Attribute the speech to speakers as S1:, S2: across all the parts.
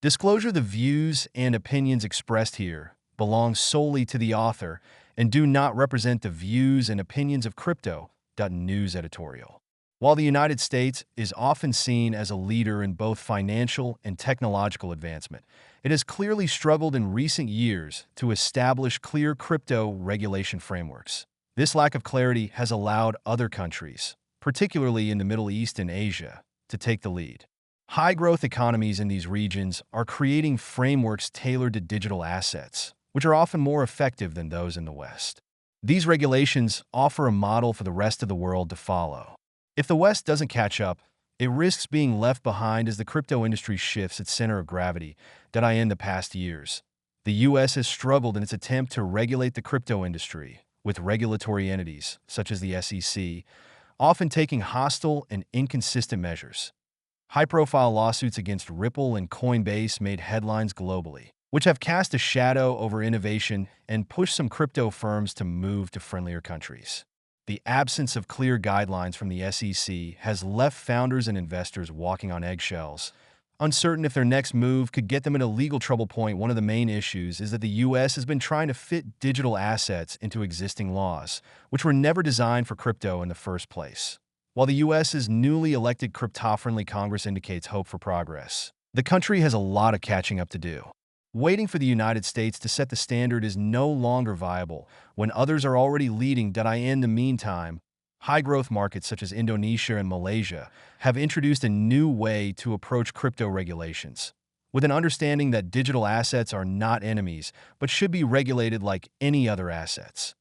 S1: Disclosure: the views and opinions expressed here belong solely to the author and do not represent the views and opinions of Crypto.news editorial. While the United States is often seen as a leader in both financial and technological advancement, it has clearly struggled in recent years to establish clear crypto regulation frameworks. This lack of clarity has allowed other countries, particularly in the Middle East and Asia, to take the lead. High-growth economies in these regions are creating frameworks tailored to digital assets, which are often more effective than those in the West. These regulations offer a model for the rest of the world to follow. If the West doesn't catch up, it risks being left behind as the crypto industry shifts its center of gravity. In the past years, the U.S. has struggled in its attempt to regulate the crypto industry, with regulatory entities, such as the SEC, often taking hostile and inconsistent measures. High-profile lawsuits against Ripple and Coinbase made headlines globally, which have cast a shadow over innovation and pushed some crypto firms to move to friendlier countries. The absence of clear guidelines from the SEC has left founders and investors walking on eggshells, uncertain if their next move could get them in a legal trouble point. One of the main issues is that the U.S. has been trying to fit digital assets into existing laws, which were never designed for crypto in the first place. While the U.S.'s newly elected crypto-friendly Congress indicates hope for progress, the country has a lot of catching up to do. Waiting for the United States to set the standard is no longer viable when others are already leading. In the meantime, high-growth markets such as Indonesia and Malaysia have introduced a new way to approach crypto regulations, with an understanding that digital assets are not enemies but should be regulated like any other assets.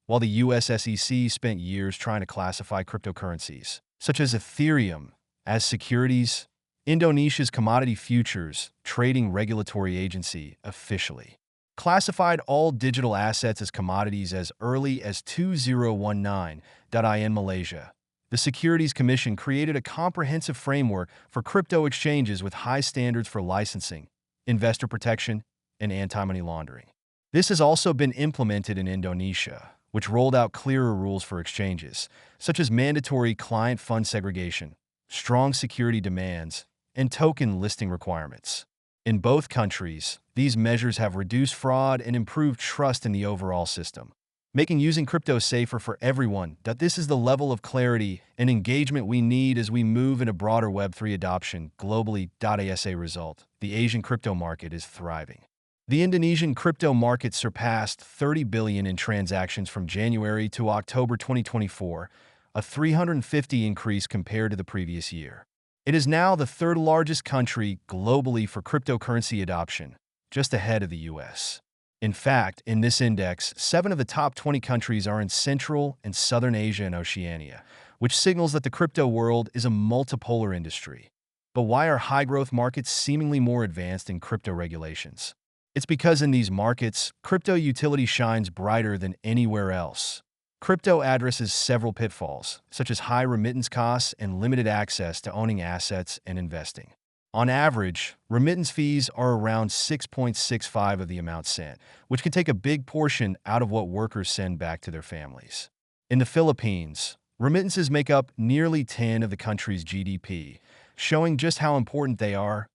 S1: While the US SEC spent years trying to classify cryptocurrencies, such as Ethereum, as securities, Indonesia's Commodity Futures Trading Regulatory Agency officially classified all digital assets as commodities as early as 2019. In Malaysia, the Securities Commission created a comprehensive framework for crypto exchanges with high standards for licensing, investor protection, and anti-money laundering. This has also been implemented in Indonesia, which rolled out clearer rules for exchanges, such as mandatory client fund segregation, strong security demands, and token listing requirements. In both countries, these measures have reduced fraud and improved trust in the overall system, making using crypto safer for everyone. This is the level of clarity and engagement we need as we move into broader Web3 adoption globally. As a result, the Asian crypto market is thriving. The Indonesian crypto market surpassed 30 billion in transactions from January to October 2024, a 350% increase compared to the previous year. It is now the third largest country globally for cryptocurrency adoption, just ahead of the US. In fact, in this index, 7 of the top 20 countries are in Central and Southern Asia and Oceania, which signals that the crypto world is a multipolar industry. But why are high-growth markets seemingly more advanced in crypto regulations? It's because in these markets, crypto utility shines brighter than anywhere else. Crypto addresses several pitfalls, such as high remittance costs and limited access to owning assets and investing. On average, remittance fees are around 6.65% of the amount sent, which can take a big portion out of what workers send back to their families. In the Philippines, remittances make up nearly 10% of the country's GDP, showing just how important they are.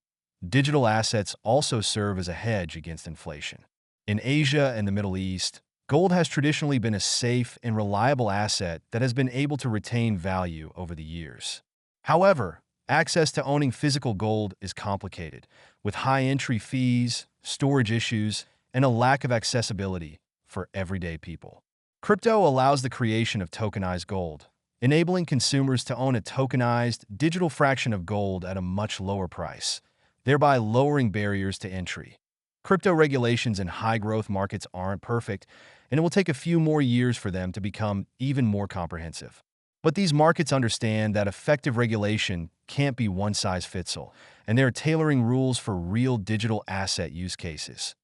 S1: Digital assets also serve as a hedge against inflation. In Asia and the Middle East, gold has traditionally been a safe and reliable asset that has been able to retain value over the years. However, access to owning physical gold is complicated, with high entry fees, storage issues, and a lack of accessibility for everyday people. Crypto allows the creation of tokenized gold, enabling consumers to own a tokenized digital fraction of gold at a much lower price, thereby lowering barriers to entry. Crypto regulations in high-growth markets aren't perfect, and it will take a few more years for them to become even more comprehensive. But these markets understand that effective regulation can't be one-size-fits-all, and they're tailoring rules for real digital asset use cases.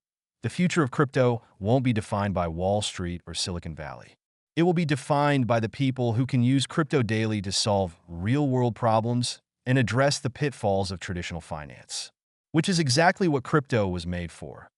S1: The future of crypto won't be defined by Wall Street or Silicon Valley. It will be defined by the people who can use crypto daily to solve real-world problems and address the pitfalls of traditional finance, which is exactly what crypto was made for.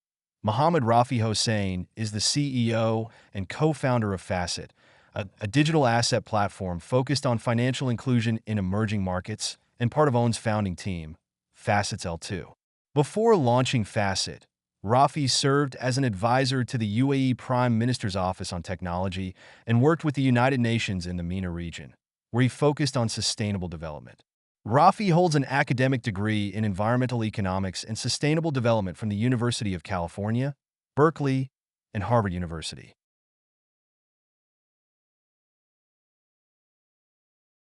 S1: Mohammed Rafi Hossein is the CEO and co-founder of Facet, a digital asset platform focused on financial inclusion in emerging markets and part of OWN's founding team, Facets L2. Before launching Facet, Rafi served as an advisor to the UAE Prime Minister's Office on Technology and worked with the United Nations in the MENA region, where he focused on sustainable development. Rafi holds an academic degree in environmental economics and sustainable development from the University of California, Berkeley, and Harvard University.